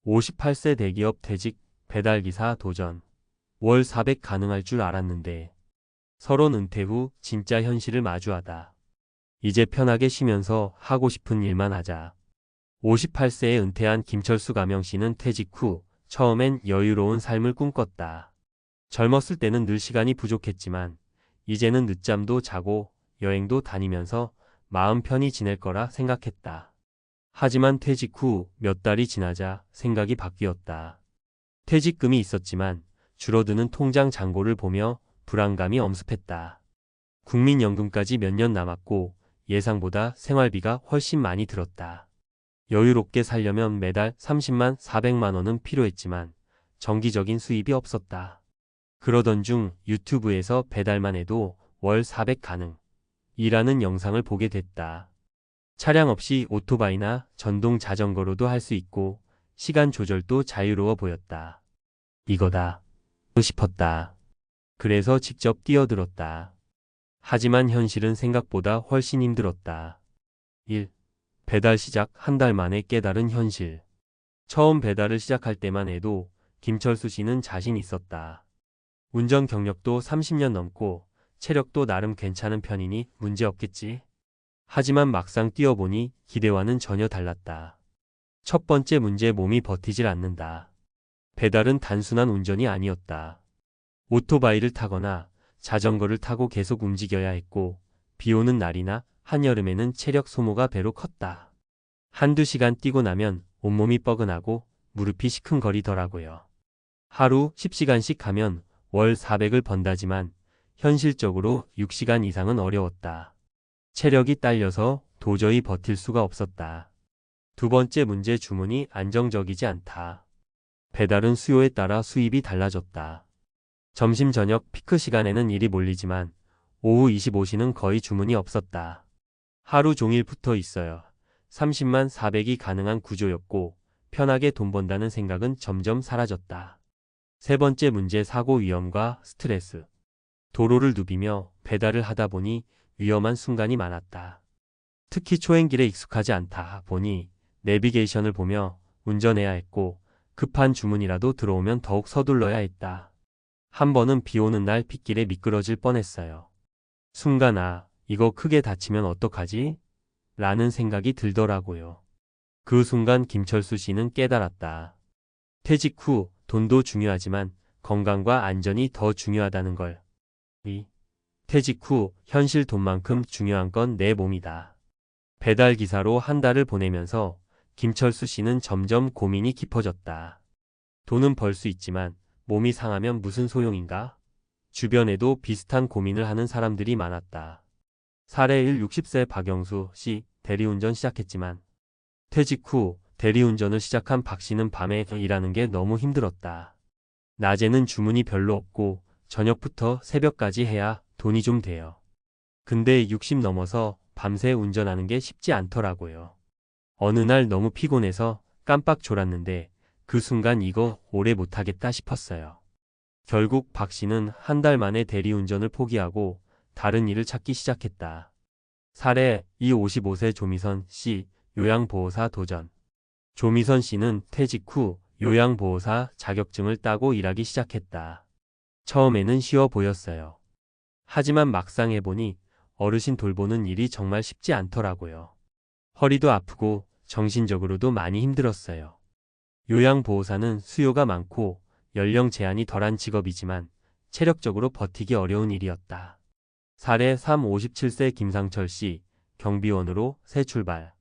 58세 대기업 퇴직, 배달기사 도전. 월 400 가능할 줄 알았는데. 서론 은퇴 후 진짜 현실을 마주하다. 이제 편하게 쉬면서 하고 싶은 일만 하자. 58세에 은퇴한 김철수 가명씨는 퇴직 후 처음엔 여유로운 삶을 꿈꿨다. 젊었을 때는 늘 시간이 부족했지만 이제는 늦잠도 자고 여행도 다니면서 마음 편히 지낼 거라 생각했다. 하지만 퇴직 후 몇 달이 지나자 생각이 바뀌었다. 퇴직금이 있었지만 줄어드는 통장 잔고를 보며 불안감이 엄습했다. 국민연금까지 몇 년 남았고 예상보다 생활비가 훨씬 많이 들었다. 여유롭게 살려면 매달 30만 400만 원은 필요했지만 정기적인 수입이 없었다. 그러던 중 유튜브에서 배달만 해도 월 400 가능 이라는 영상을 보게 됐다. 차량 없이 오토바이나 전동 자전거로도 할 수 있고 시간 조절도 자유로워 보였다. 이거다 싶었다. 그래서 직접 뛰어들었다. 하지만 현실은 생각보다 훨씬 힘들었다. 1. 배달 시작 한 달 만에 깨달은 현실. 처음 배달을 시작할 때만 해도 김철수 씨는 자신 있었다. 운전 경력도 30년 넘고 체력도 나름 괜찮은 편이니 문제없겠지. 하지만 막상 뛰어보니 기대와는 전혀 달랐다. 첫 번째 문제, 몸이 버티질 않는다. 배달은 단순한 운전이 아니었다. 오토바이를 타거나 자전거를 타고 계속 움직여야 했고 비 오는 날이나 한여름에는 체력 소모가 배로 컸다. 한두 시간 뛰고 나면 온몸이 뻐근하고 무릎이 시큰거리더라고요. 하루 10시간씩 가면 월 400을 번다지만 현실적으로 6시간 이상은 어려웠다. 체력이 딸려서 도저히 버틸 수가 없었다. 두 번째 문제, 주문이 안정적이지 않다. 배달은 수요에 따라 수입이 달라졌다. 점심 저녁 피크 시간에는 일이 몰리지만 오후 25시는 거의 주문이 없었다. 하루 종일 붙어 있어요. 30만 400이 가능한 구조였고 편하게 돈 번다는 생각은 점점 사라졌다. 세 번째 문제, 사고 위험과 스트레스. 도로를 누비며 배달을 하다 보니 위험한 순간이 많았다. 특히 초행길에 익숙하지 않다 보니 내비게이션을 보며 운전해야 했고 급한 주문이라도 들어오면 더욱 서둘러야 했다. 한 번은 비 오는 날 빗길에 미끄러질 뻔했어요. 순간 이거 크게 다치면 어떡하지? 라는 생각이 들더라고요. 그 순간 김철수 씨는 깨달았다. 퇴직 후 돈도 중요하지만 건강과 안전이 더 중요하다는 걸. 퇴직 후 현실 돈만큼 중요한 건 내 몸이다. 배달 기사로 한 달을 보내면서 김철수 씨는 점점 고민이 깊어졌다. 돈은 벌 수 있지만 몸이 상하면 무슨 소용인가? 주변에도 비슷한 고민을 하는 사람들이 많았다. 사례 1. 60세 박영수 씨, 대리운전 시작했지만 퇴직 후 대리운전을 시작한 박 씨는 밤에 일하는 게 너무 힘들었다. 낮에는 주문이 별로 없고 저녁부터 새벽까지 해야 돈이 좀 돼요. 근데 60 넘어서 밤새 운전하는 게 쉽지 않더라고요. 어느 날 너무 피곤해서 깜빡 졸았는데 그 순간 이거 오래 못하겠다 싶었어요. 결국 박 씨는 한 달 만에 대리운전을 포기하고 다른 일을 찾기 시작했다. 사례 2. 55세 조미선 씨, 요양보호사 도전. 조미선 씨는 퇴직 후 요양보호사 자격증을 따고 일하기 시작했다. 처음에는 쉬워 보였어요. 하지만 막상 해보니 어르신 돌보는 일이 정말 쉽지 않더라고요. 허리도 아프고 정신적으로도 많이 힘들었어요. 요양보호사는 수요가 많고 연령 제한이 덜한 직업이지만 체력적으로 버티기 어려운 일이었다. 사례 3. 57세 김상철 씨, 경비원으로 새 출발.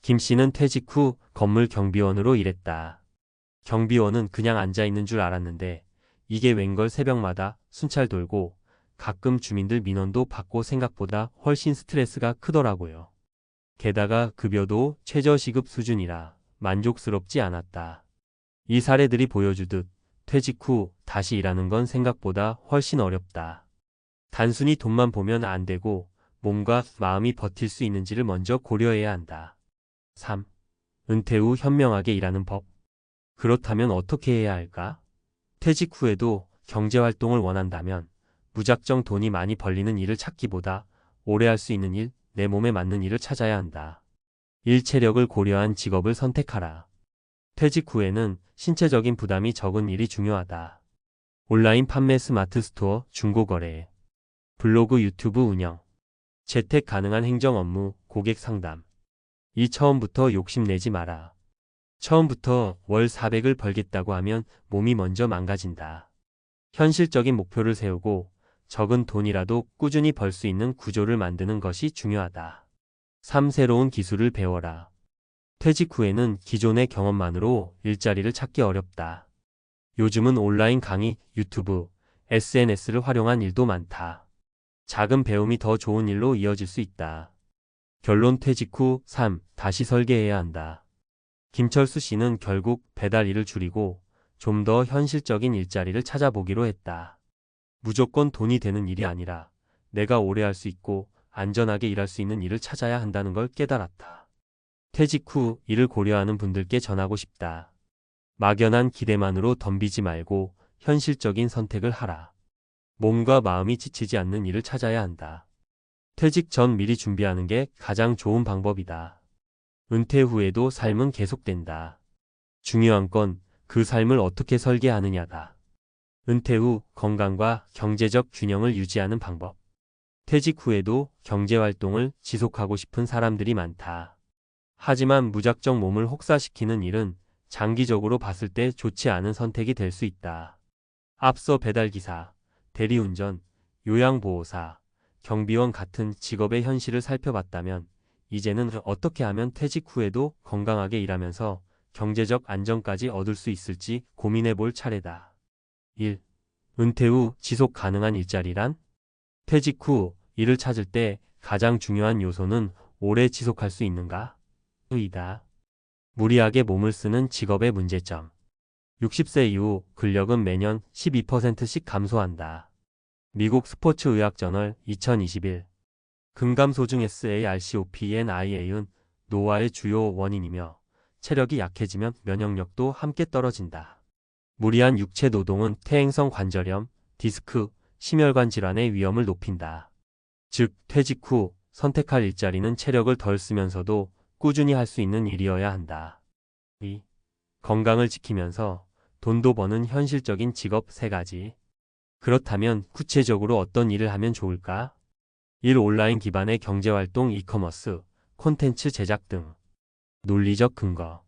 김 씨는 퇴직 후 건물 경비원으로 일했다. 경비원은 그냥 앉아있는 줄 알았는데 이게 웬걸, 새벽마다 순찰 돌고 가끔 주민들 민원도 받고 생각보다 훨씬 스트레스가 크더라고요. 게다가 급여도 최저시급 수준이라 만족스럽지 않았다. 이 사례들이 보여주듯 퇴직 후 다시 일하는 건 생각보다 훨씬 어렵다. 단순히 돈만 보면 안 되고 몸과 마음이 버틸 수 있는지를 먼저 고려해야 한다. 3. 은퇴 후 현명하게 일하는 법. 그렇다면 어떻게 해야 할까? 퇴직 후에도 경제활동을 원한다면 무작정 돈이 많이 벌리는 일을 찾기보다 오래 할 수 있는 일, 내 몸에 맞는 일을 찾아야 한다. 일 체력을 고려한 직업을 선택하라. 퇴직 후에는 신체적인 부담이 적은 일이 중요하다. 온라인 판매, 스마트 스토어, 중고거래, 블로그, 유튜브 운영, 재택 가능한 행정 업무, 고객 상담. 처음부터 욕심내지 마라. 처음부터 월 400을 벌겠다고 하면 몸이 먼저 망가진다. 현실적인 목표를 세우고 적은 돈이라도 꾸준히 벌 수 있는 구조를 만드는 것이 중요하다. 3. 새로운 기술을 배워라. 퇴직 후에는 기존의 경험만으로 일자리를 찾기 어렵다. 요즘은 온라인 강의, 유튜브, SNS를 활용한 일도 많다. 작은 배움이 더 좋은 일로 이어질 수 있다. 결론. 퇴직 후 3. 다시 설계해야 한다. 김철수 씨는 결국 배달 일을 줄이고 좀 더 현실적인 일자리를 찾아보기로 했다. 무조건 돈이 되는 일이 아니라 내가 오래 할 수 있고 안전하게 일할 수 있는 일을 찾아야 한다는 걸 깨달았다. 퇴직 후 일을 고려하는 분들께 전하고 싶다. 막연한 기대만으로 덤비지 말고 현실적인 선택을 하라. 몸과 마음이 지치지 않는 일을 찾아야 한다. 퇴직 전 미리 준비하는 게 가장 좋은 방법이다. 은퇴 후에도 삶은 계속된다. 중요한 건 그 삶을 어떻게 설계하느냐다. 은퇴 후 건강과 경제적 균형을 유지하는 방법. 퇴직 후에도 경제활동을 지속하고 싶은 사람들이 많다. 하지만 무작정 몸을 혹사시키는 일은 장기적으로 봤을 때 좋지 않은 선택이 될 수 있다. 앞서 배달기사, 대리운전, 요양보호사, 경비원 같은 직업의 현실을 살펴봤다면 이제는 어떻게 하면 퇴직 후에도 건강하게 일하면서 경제적 안정까지 얻을 수 있을지 고민해 볼 차례다. 1. 은퇴 후 지속 가능한 일자리란? 퇴직 후 일을 찾을 때 가장 중요한 요소는 오래 지속할 수 있는가? 이다. 무리하게 몸을 쓰는 직업의 문제점. 60세 이후 근력은 매년 12%씩 감소한다. 미국 스포츠의학저널 2021. 근감소증 SARCOPNIA은 노화의 주요 원인이며 체력이 약해지면 면역력도 함께 떨어진다. 무리한 육체 노동은 퇴행성 관절염, 디스크, 심혈관 질환의 위험을 높인다. 즉, 퇴직 후 선택할 일자리는 체력을 덜 쓰면서도 꾸준히 할 수 있는 일이어야 한다. 2. 건강을 지키면서 돈도 버는 현실적인 직업 3가지. 그렇다면 구체적으로 어떤 일을 하면 좋을까? 1. 온라인 기반의 경제활동, 이커머스, 콘텐츠 제작 등. 논리적 근거.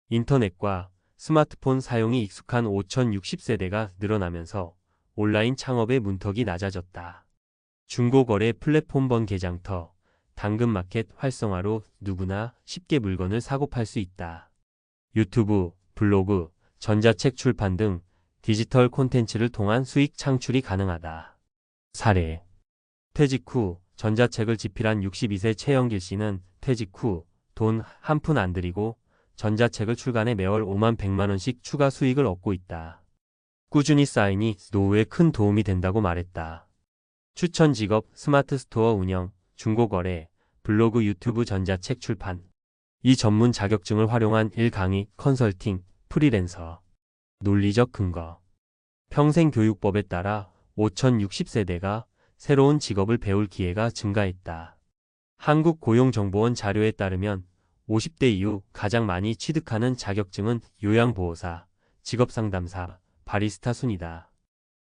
인터넷과 스마트폰 사용이 익숙한 5060세대가 늘어나면서 온라인 창업의 문턱이 낮아졌다. 중고거래 플랫폼 번개장터, 당근마켓 활성화로 누구나 쉽게 물건을 사고 팔 수 있다. 유튜브, 블로그, 전자책 출판 등 디지털 콘텐츠를 통한 수익 창출이 가능하다. 사례. 퇴직 후 전자책을 집필한 62세 최영길 씨는 퇴직 후 돈 한 푼 안 들이고 전자책을 출간해 매월 5만 100만 원씩 추가 수익을 얻고 있다. 꾸준히 쌓이니 노후에 큰 도움이 된다고 말했다. 추천 직업, 스마트 스토어 운영, 중고거래, 블로그, 유튜브, 전자책 출판. 이 전문 자격증을 활용한 강의, 컨설팅, 프리랜서. 논리적 근거. 평생교육법에 따라 5060세대가 새로운 직업을 배울 기회가 증가했다. 한국고용정보원 자료에 따르면 50대 이후 가장 많이 취득하는 자격증은 요양보호사, 직업상담사, 바리스타 순이다.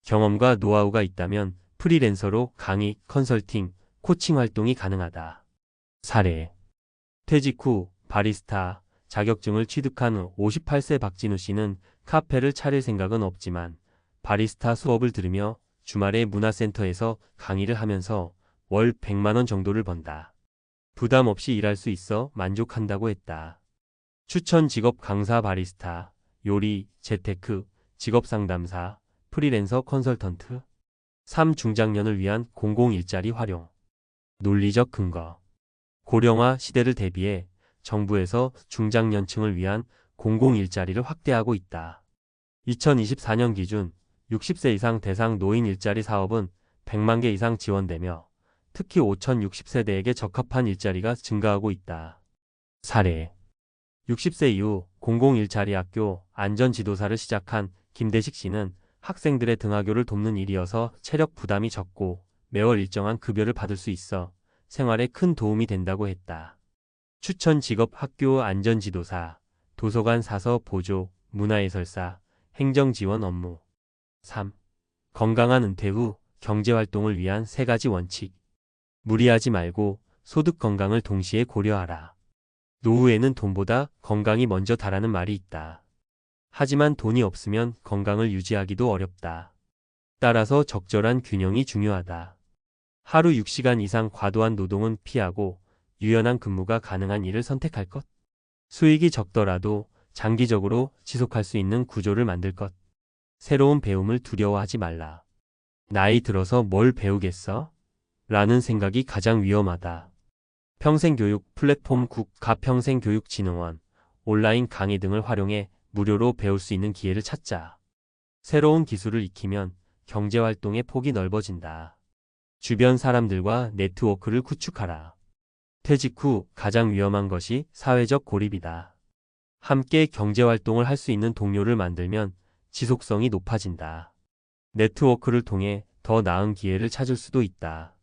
경험과 노하우가 있다면 프리랜서로 강의, 컨설팅, 코칭 활동이 가능하다. 사례. 퇴직 후 바리스타 자격증을 취득한 후 58세 박진우 씨는 카페를 차릴 생각은 없지만 바리스타 수업을 들으며 주말에 문화센터에서 강의를 하면서 월 100만 원 정도를 번다. 부담 없이 일할 수 있어 만족한다고 했다. 추천 직업 강사, 바리스타, 요리, 재테크, 직업상담사, 프리랜서 컨설턴트. 3. 중장년을 위한 공공일자리 활용. 논리적 근거. 고령화 시대를 대비해 정부에서 중장년층을 위한 공공일자리를 확대하고 있다. 2024년 기준 60세 이상 대상 노인 일자리 사업은 100만 개 이상 지원되며 특히 5060세대에게 적합한 일자리가 증가하고 있다. 사례. 60세 이후 공공일자리 학교 안전지도사를 시작한 김대식 씨는 학생들의 등하교를 돕는 일이어서 체력 부담이 적고 매월 일정한 급여를 받을 수 있어 생활에 큰 도움이 된다고 했다. 추천 직업 학교 안전지도사, 도서관 사서 보조, 문화예술사, 행정지원 업무. 3. 건강한 은퇴 후 경제활동을 위한 3가지 원칙. 무리하지 말고 소득 건강을 동시에 고려하라. 노후에는 돈보다 건강이 먼저다라는 말이 있다. 하지만 돈이 없으면 건강을 유지하기도 어렵다. 따라서 적절한 균형이 중요하다. 하루 6시간 이상 과도한 노동은 피하고 유연한 근무가 가능한 일을 선택할 것. 수익이 적더라도 장기적으로 지속할 수 있는 구조를 만들 것. 새로운 배움을 두려워하지 말라. 나이 들어서 뭘 배우겠어? 라는 생각이 가장 위험하다. 평생교육 플랫폼 국가평생교육진흥원, 온라인 강의 등을 활용해 무료로 배울 수 있는 기회를 찾자. 새로운 기술을 익히면 경제활동의 폭이 넓어진다. 주변 사람들과 네트워크를 구축하라. 퇴직 후 가장 위험한 것이 사회적 고립이다. 함께 경제활동을 할 수 있는 동료를 만들면 지속성이 높아진다. 네트워크를 통해 더 나은 기회를 찾을 수도 있다.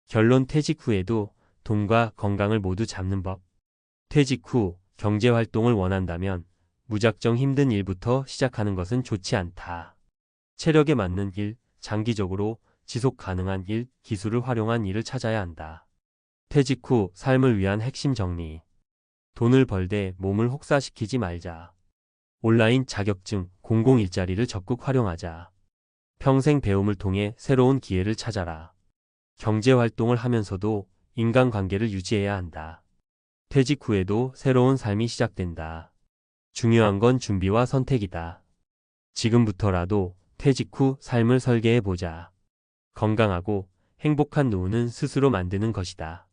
결론 퇴직 후에도 돈과 건강을 모두 잡는 법. 퇴직 후 경제활동을 원한다면 무작정 힘든 일부터 시작하는 것은 좋지 않다. 체력에 맞는 일, 장기적으로 지속 가능한 일, 기술을 활용한 일을 찾아야 한다. 퇴직 후 삶을 위한 핵심 정리. 돈을 벌되 몸을 혹사시키지 말자. 온라인 자격증, 공공 일자리를 적극 활용하자. 평생 배움을 통해 새로운 기회를 찾아라. 경제활동을 하면서도 인간관계를 유지해야 한다. 퇴직 후에도 새로운 삶이 시작된다. 중요한 건 준비와 선택이다. 지금부터라도 퇴직 후 삶을 설계해보자. 건강하고 행복한 노후는 스스로 만드는 것이다.